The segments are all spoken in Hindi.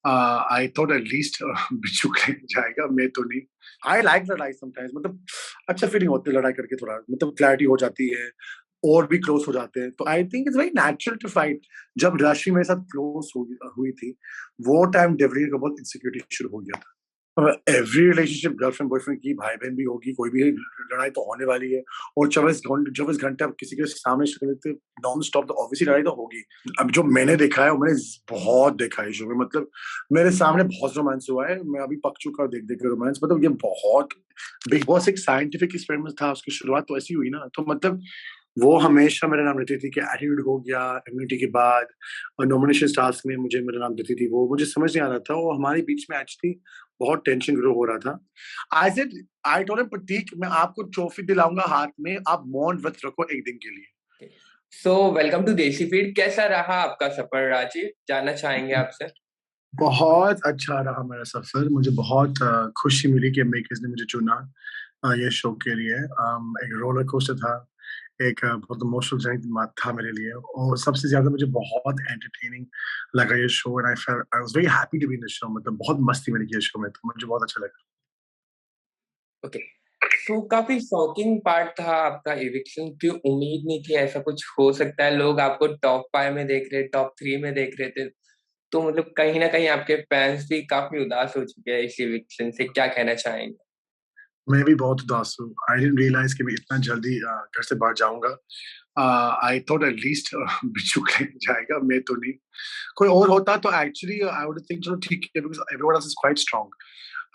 आई थॉट एटलीस्ट बिच्छू कहीं जाएगा, मैं तो नहीं। आई लाइक लड़ाई समटाइम्स, मतलब अच्छा फीलिंग होती है लड़ाई करके, थोड़ा मतलब क्लैरिटी हो जाती है और भी क्लोज हो जाते हैं, तो I think it's very natural to fight. जब राशि मेरे साथ क्लोज हुई थी, वो टाइम डेवरी का बहुत इनसिक्योरिटी शुरू हो गया था। एवरी रिलेशनशिप, गर्लफ्रेंड बॉयफ्रेंड की, भाई बहन भी होगी, कोई भी लड़ाई तो होने वाली है। और 24 घंटे आप किसी के सामने शक्ल देखते नॉन स्टॉप, तो ऑब्वियसली लड़ाई तो होगी। अब जो मैंने देखा है, वो मैंने बहुत देखा है शो में, मतलब मेरे सामने बहुत रोमांस हुआ है, मैं अभी पक चुका हूँ देख देख के रोमांस, मतलब ये बहुत। बिग बॉस एक साइंटिफिक एक्सपेरिमेंट था, उसकी शुरुआत तो ऐसी हुई ना, तो मतलब वो हमेशा मेरा नाम लेती थी कि एटीट्यूड हो गया इम्यूनिटी के बाद, और नॉमिनेशन टास्क में मुझे मेरा नाम देती थी, वो मुझे समझ नहीं आ रहा था, वो हमारे बीच में एक्चुअली बहुत टेंशन ग्रो हो रहा था। I said, I told him, Prateek मैं आपको ट्रॉफी दिलाऊंगा हाथ में, आप मौन व्रत रखो एक दिन के लिए। सो वेलकम टू देसी फीड। कैसा रहा आपका सफर राजीव, जानना चाहेंगे आपसे। बहुत अच्छा रहा मेरा सफर, मुझे बहुत खुशी मिली कि मेकर्स ने मुझे चुना ये शो के लिए। एक रोलर कोस्टर था, एक बहुत इमोशनल जर्नी था मेरे लिए, और सबसे ज्यादा मुझे बहुत एंटरटेनिंग लगा ये show, and I was very happy to be in the show, मतलब बहुत मस्ती मैंने की इस शो में, तो मुझे बहुत अच्छा लगा। ओके, सो काफी शॉकिंग पार्ट था आपका एविक्शन की। उम्मीद नहीं थी ऐसा कुछ हो सकता है। लोग आपको टॉप 5 में देख रहे, टॉप 3 में देख रहे थे। तो मतलब कहीं ना कहीं आपके फैंस भी काफी उदास हो चुके हैं इस एविक्शन से, क्या कहना चाहेंगे। मैं भी बहुत उदास हूँ, आई डिडंट रियलाइज कि मैं इतना जल्दी घर से बाहर जाऊंगा। आई थॉट एटलीस्ट बिच्छू कहीं जाएगा, मैं तो नहीं। कोई और होता तो एक्चुअली आई वुड थिंक चलो ठीक है, because everyone else is quite strong,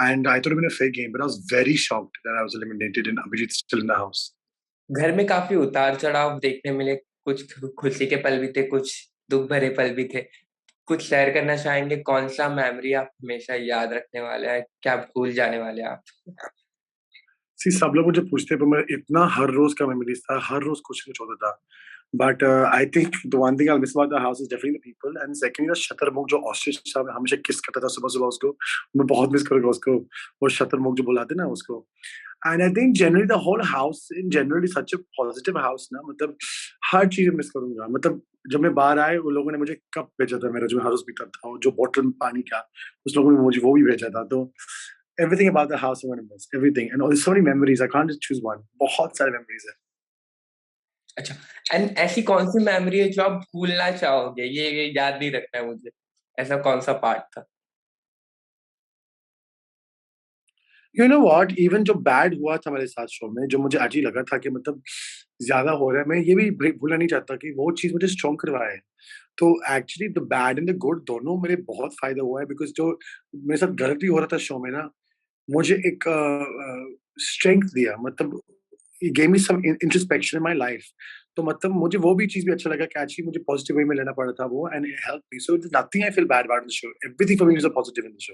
and I thought it been a fake game, but I was very shocked that I was eliminated and Abhijeet still in the house. घर में काफी उतार चढ़ाव देखने मिले, कुछ खुशी के पल भी थे, कुछ दुख भरे पल भी थे। कुछ शेयर करना चाहेंगे, कौन सा मेमोरी आप हमेशा याद रखने वाले हैं, क्या भूल जाने वाले हैं आप। सी, सब लोग मुझे पूछते हैं, पर मैं इतना हर रोज का मेमोरीज था, हर रोज कुछ ना कुछ होता था। But I think the one thing I miss about the house is definitely the people, and secondly the शतरमुख जो ऑस्ट्रिच साहब हमेशा किस करता था सुबह सुबह उसको, मैं बहुत मिस करूंगा उसको। वो शतरमुख जो बुलाते ना उसको। And I think generally the whole house in general is such a positive house ना, मतलब हर चीज मिस करूंगा, मतलब जब मैं बाहर आए, उन लोगों ने मुझे कप भेजा था, मेरा जो मैं हर रोज पीता था, और जो बॉटल पानी का, उस लोगों ने मुझे वो भी भेजा था, तो everything about the house I want to miss, everything, and there's so many memories, I can't just choose one, बहुत सारे memories है। अच्छा, एंड ऐसी कौन सी मेमोरी है जो आप भूलना चाहोगे, ये याद नहीं रखना है मुझे, ऐसा कौन सा पार्ट था। You know what, even जो बैड हुआ था मेरे साथ शो में, जो मुझे अजीब लगा था कि मतलब ज्यादा हो रहा है, मैं ये भी भूलना नहीं चाहता कि वो चीज मुझे स्ट्रॉन्ग करवाया है। तो actually the bad and the good दोनों मेरे बहुत फायदा हुआ है, बिकॉज जो मेरे साथ गलत भी हो रहा था शो में ना, मुझे एक स्ट्रेंथ दिया, मतलब it gave me some introspection in my life, तो मतलब मुझे वो भी चीज भी अच्छा लगा कि एक्चुअली मुझे पॉजिटिव वे में लेना पड़ा था वो, and it help me, so nothing I feel bad about the show, everything for me is a positive in the show.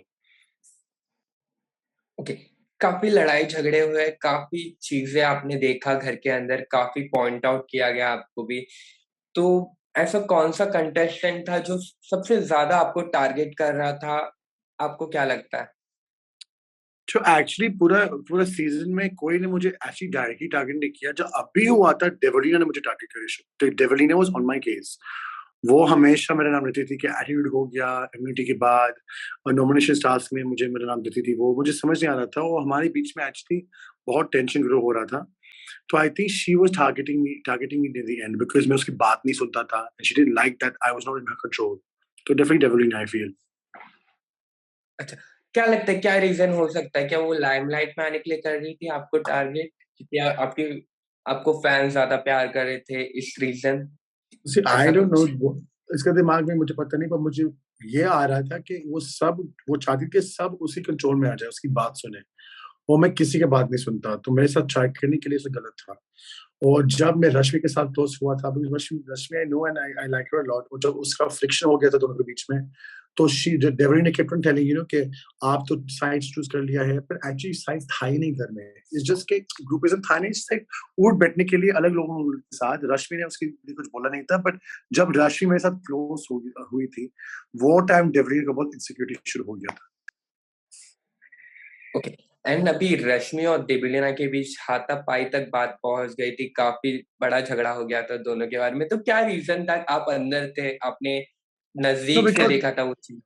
Okay, काफी लड़ाई झगड़े हुए, काफी चीजें आपने देखा घर के अंदर, काफी पॉइंट आउट किया गया आपको भी। तो ऐसा कौन सा कंटेस्टेंट था जो सबसे ज्यादा आपको टारगेट कर रहा था, आपको क्या लगता है। जो एक्चुअली पूरा पूरा सीजन में कोई ने मुझे एक्चुअली डायरेक्टली टारगेट नहीं किया, जो अभी हुआ था डेवलिना ने मुझे टारगेट किया शो, तो डेवलिना वाज ऑन माय केस। वो हमेशा मेरा नाम लेती थी कि एटीट्यूड हो गया इम्यूनिटी के बाद, और नॉमिनेशन टास्क में मुझे मेरा नाम देती थी, वो मुझे समझ नहीं आ रहा था, वो हमारे बीच में एक्चुअली बहुत टेंशन ग्रो हो रहा था। तो I think she was targeting me in the end, because मैं उसकी बात नहीं सुनता था, and she didn't like that I was not in her control. तो डेफिनेटली डेवलिना आई फील। अच्छा, क्या लगता है, क्या रीजन हो सकता है, क्या वो लाइमलाइट में आने के लिए कर रही थी आपको टारगेट, क्या आपकी आपको फैंस ज्यादा प्यार कर रहे थे इस रीजन, सी, आई ऐसा डोंट नो, कुछ। इसका दिमाग में मुझे पता नहीं, पर मुझे ये आ रहा था कि वो चाहती थी सब उसी कंट्रोल में आ जाए, उसकी बात सुने। वो मैं किसी की बात नहीं सुनता, तो मेरे साथ ट्राई करने के लिए से गलत था। और जब मैं रश्मि के साथ दोस्त हुआ था, because Rashmi Rashmi I know and I like her a lot, और जब उसका फ्रिक्शन हो गया था दोनों के बीच में, तो शी डेवरी ने केप्ट ऑन टेलिंग कि आप तो साइंस चूज कर लिया है, पर एक्चुअली साइंस था ही नहीं घर में, इट्स जस्ट के ग्रुपिज्म था नहीं, इट्स लाइक उठ बैठने के लिए अलग लोगों के साथ। रश्मि ने उसके लिए कुछ बोला नहीं था, बट जब रश्मि मेरे साथ क्लोज हुई थी, वो टाइम डेवरी का बहुत इनसिक्योरिटी शुरू हो गया था। ओके, एंड अभी रश्मि और देबलिना के बीच हाथापाई तक बात पहुंच गई थी, काफी बड़ा झगड़ा हो गया था दोनों के बारे में। तो क्या रीजन था, आप अंदर थे, आपने नो, नजदीक से बिकॉज देखा था वो चीज।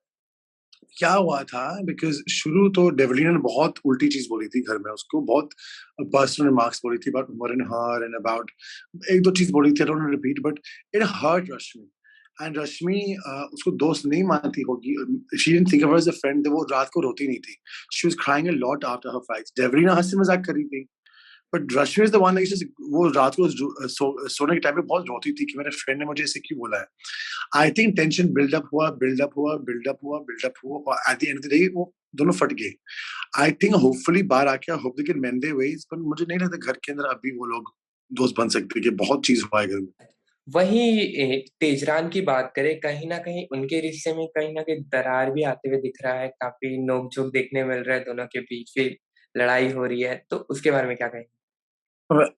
क्या हुआ था बिकॉज़ शुरू तो डेवलिन ने बहुत उल्टी चीज़ बोली थी घर में उसको, बहुत पर्सनल रिमार्क्स बोली थी about Umar and her and about 1-2 चीज़ बोली थी, I don't want to repeat but it hurt Rashmi and Rashmi उसको दोस्त नहीं मानती होगी। She didn't think of her as a friend, तो वो रात को रोती नहीं थी। She was crying a lot after her fights. Devoleena हँसी-मज़ाक कर रही थी। But Rashmi is the one that just वो रात को सोने के टाइम पे बहुत रोती थी कि मेरे फ्रेंड ने मुझे ऐसे क्यों बोला है। आई थिंक टेंशन बिल्डअप हुआ, बिल्डअप हुआ, बिल्डअप हुआ, बिल्डअप हुआ और at the end of the day वो दोनों फट गए। आई थिंक होपफुली बाहर आके I hope they can mend their ways, पर मुझे नहीं लगता घर के अंदर अभी वो लोग दोस्त बन सकते कि बहुत चीज़ हुआ है घर में। वहीं तेजरान की बात करें, कहीं न कहीं उनके रिश्ते में कहीं न कहीं दरार भी आते हुए दिख रहा है, काफ़ी नोक-झोंक देखने मिल रहा है, दोनों के बीच भी लड़ाई हो रही है, तो उसके बारे में क्या कहेंगे?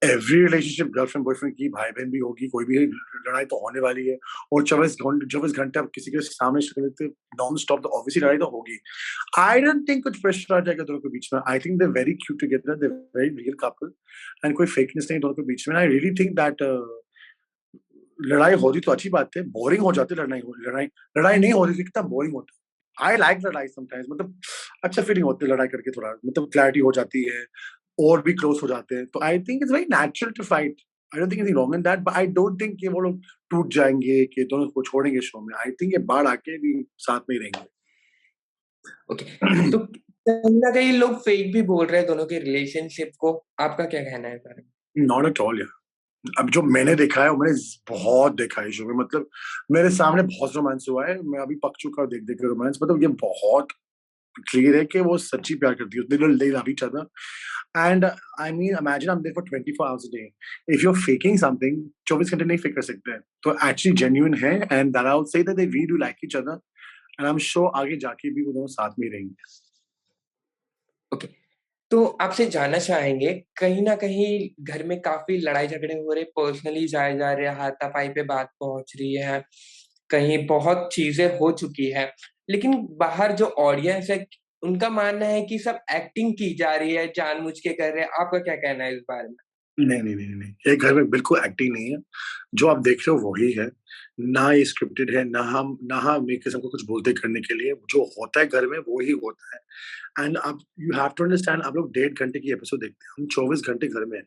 एवरी रिलेशनशिप गर्लफ्रेंड बॉयफ्रेंड की, भाई-बहन भी होगी, कोई भी लड़ाई तो होने वाली है और 24 घंटे आप किसी के सामने शक्ल देखते नॉन स्टॉप तो ऑब्वियसली लड़ाई तो होगी। आई डोंट थिंक कुछ प्रेशर आ जाएगा दोनों के बीच में। I think they are very cute together, they are very real couple and कोई फेकनेस नहीं है दोनों के बीच में। आई रियली थिंक दैट लड़ाई हो रही तो अच्छी बात है, बोरिंग हो जाती है लड़ाई लड़ाई नहीं हो रही थी कितना बोरिंग होता है। आई लाइक लड़ाई समटाइम्स, मतलब अच्छा फीलिंग होती है लड़ाई करके, थोड़ा मतलब क्लैरिटी हो जाती है और भी क्लोज हो जाते हैं। तो I think it's very natural to fight. I don't think anything wrong in that, but I don't think कि वो लोग टूट जाएँगे, कि दोनों को छोड़ेंगे शो में। आई थिंक ये बाढ़ आके भी साथ में ही रहेंगे। ओके, तो कहीं न कहीं लोग फेक भी बोल रहे हैं दोनों के रिलेशनशिप को, आपका क्या कहना है इस बारे में? नॉट एट ऑल यार। अब जो मैंने देखा है, वो मैंने बहुत देखा है शो में, मतलब मेरे सामने बहुत रोमांस हुआ है। मैं अभी पक चुका हूँ देख-देख के रोमांस, मतलब ये बहुत क्लियर है कि वो सच्ची प्यार करती है। They love each other and I mean imagine I am there for 24 hours a day. If you are faking something 24 घंटे नहीं फेक कर सकते हैं। तो एक्चुअली जेन्युइन है and that I would say that they really do like each other and I am sure आगे जाके भी वो दोनों साथ में ही रहेंगे। ओके, तो आपसे जानना चाहेंगे, कहीं न कहीं घर में काफ़ी लड़ाई-झगड़े हो रहे, पर्सनली जाए जा रहे हैं, हाथापाई पे बात पहुँच रही है, कहीं बहुत चीज़ें हो चुकी हैं, लेकिन बाहर जो ऑडियंस है, उनका मानना है कि सब एक्टिंग की जा रही है, जानबूझ के कर रहे हैं, आपका क्या कहना है इस बारे में? नहीं, नहीं, नहीं, नहीं। ये घर में बिल्कुल एक्टिंग नहीं है। जो आप देख रहे हो वही है। ना ये स्क्रिप्टेड है, ना हम मेकर्स हमको कुछ बोलते करने के लिए। जो होता है घर में वो ही होता है। एंड अब यू हैव टू अंडरस्टैंड, आप लोग 1.5 घंटे की एपिसोड देखते हैं, हम 24 घंटे घर में हैं।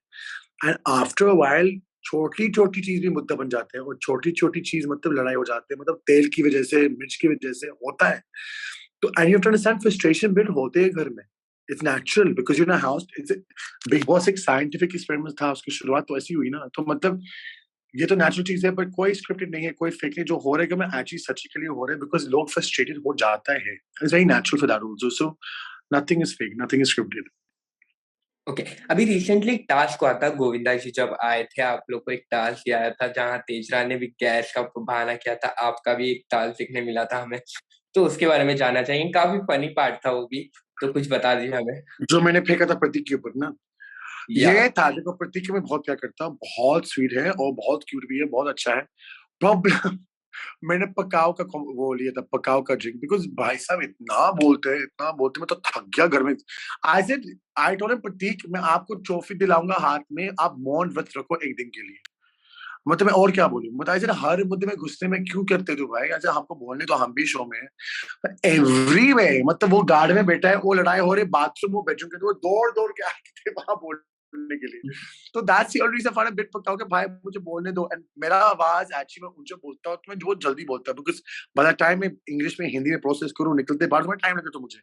एंड आफ्टर अ व्हाइल छोटी-छोटी चीज़ भी मुद्दा बन जाते हैं और छोटी-छोटी चीज़ मतलब लड़ाई हो जाती है, मतलब तेल की वजह से, मिर्च की वजह से होता है। तो and you have to understand frustration build होते हैं घर में। It's natural because you know house it's Bigg Boss एक साइंटिफिक एक्सपेरिमेंट था, उसकी शुरुआत तो ऐसी हुई ना, तो मतलब ये तो नेचुरल चीज़ है, पर कोई स्क्रिप्टेड नहीं है, कोई फेक नहीं। जो हो रहा है कि मैं एक्चुअली सच्ची के लिए हो रहा है बिकॉज़ लोग फ्रस्ट्रेटेड हो जाता है। It's very natural for that also, so nothing is fake, nothing is scripted. Okay, अभी रिसेंटली एक टास्क हुआ था, गोविंदा जी जब आए थे, आप लोग को एक टास्क दिया था, जहाँ तेजरा ने भी गैस का बहाना किया था, आपका भी एक टास्क देखने मिला था हमें। तो उसके बारे में जानना चाहेंगे, काफ़ी फ़नी पार्ट था वो भी, तो कुछ बता दीजिए हमें? जो मैंने फेंका था प्रतीक के ऊपर ना, या ये था, देखो प्रतीक मैं बहुत प्यार करता हूँ, बहुत स्वीट है और बहुत क्यूट भी है, बहुत अच्छा है। प्रॉब्लम मैंने पकाओ का वो लिया था, पकाओ का ड्रिंक, बिकॉज़ भाई साहब इतना बोलते हैं, मैं तो थक गया घर में। I said I told him Prateek मैं आपको ट्रॉफी दिलाऊँगा हाथ में, आप मौन व्रत रखो 1 दिन के लिए। मतलब मैं और क्या बोलूँ? मतलब आई सेड हर मुद्दे में गुस्से में क्यों करते हो भाई? अच्छा हमको बोलने दो, हम भी शो में हैं। एवरीवेयर मतलब वो गार्ड में बैठा है, वो लड़ाई हो रही है बाथरूम और बेडरूम के अंदर, वो दौड़-दौड़ के आए थे वहाँ बोलने के लिए। तो that's the only reason I bit पकता हूँ कि भाई मुझे बोलने दो एंड मेरा आवाज़ एक्चुअली मैं ऊँचा बोलता हूँ, तो मैं बहुत जल्दी बोलता हूँ बिकॉज़ बाय द टाइम मैं इंग्लिश में हिंदी में प्रोसेस करूँ, निकलते बाहर में टाइम लगता था मुझे।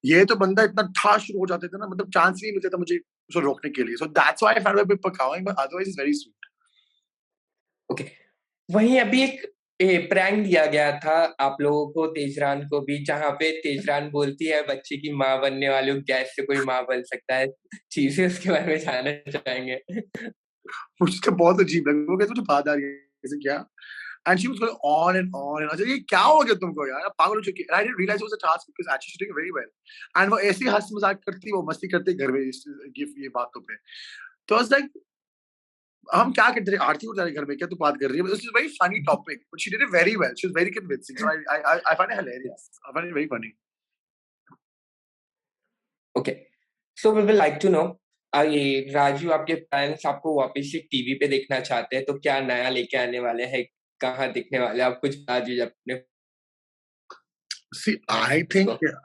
ये तो बंदा इतना ठास शुरू हो जाते थे ना, मतलब चांस ही नहीं मिलता था मुझे उसको रोकने के लिए। So that's why I found a bit पकाओ, but otherwise it's very sweet. Okay, वहीं अभी एक प्रैंक दिया गया था आप लोगों को, तेजरान को भी, जहाँ पे तेजरान बोलती है बच्चे की माँ बनने वाली हूँ, गैस से कोई माँ बन सकता है। चीज़ें उसके बारे में जानना चाहेंगे? मुझे तो बहुत अजीब लगा, वो कहती मुझे बात आ रही है, ऐसे क्या? And she was going on and अच्छा ये क्या हो गया तुमको यार? आप पागल हो चुकी है। And I didn't realise it was a task because actually she doing very well and वो ऐसे ही हँस-मज़ाक करती, वो मस्ती करती घर में इस ये बातों पे। तो आई वाज़ लाइक हम क्या करते थे? आरती उतारे घर में, क्या तू बात कर रही है? This is very funny topic but she did it very well. She was very convincing so I find it hilarious. I find it very funny. Okay, so we will like to know ये राजू आपके पेरेंट्स आपको वापस से टीवी पे देखना चाहते हैं, तो क्या नया लेके आने वाले हैं? कहाँ दिखने वाले हैं? आप कुछ बता दीजिए अपने See, I think इसको?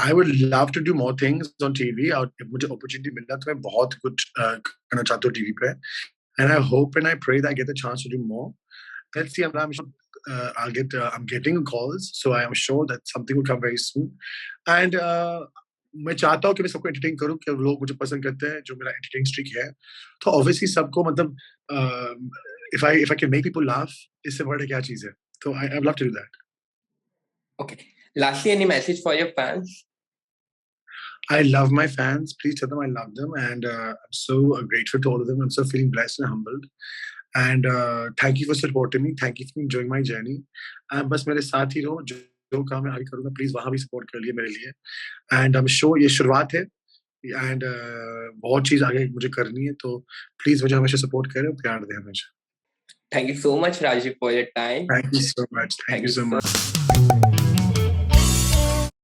I would love to do more things on TV और मुझे अपॉर्चुनिटी मिला तो मैं बहुत कुछ करना चाहता हूँ टीवी पे and I hope and I pray that I get the chance to do more. Let's see. I'm sure I'm getting calls, so I am sure that something will come very soon. And मैं चाहता हूँ कि मैं सबको एंटरटेन करूँ कि लोग मुझे पसंद करते हैं जो मेरा एंटरटेनिंग स्ट्रीक है तो ऑब्वियसली सबको मतलब if I can make people laugh इससे बड़ा क्या चीज़ है तो I love to do that. Okay. Lastly, any message for your fans? I love my fans. Please tell them I love them, and I'm so grateful to all of them. I'm so feeling blessed and humbled. And thank you for supporting me. Thank you for enjoying my journey. बस मेरे साथ ही रहो जो काम मैं आगे करूँगा प्लीज वहाँ भी सपोर्ट कर लिए मेरे लिए एंड आई एम श्योर ये शुरुआत है एंड बहुत चीज आगे मुझे करनी है तो प्लीज मुझे हमेशा सपोर्ट करें और प्यार दें हमेशा. Thank you so much, Rajiv, for your time. Thank you so much. Thank Thank you you so so much.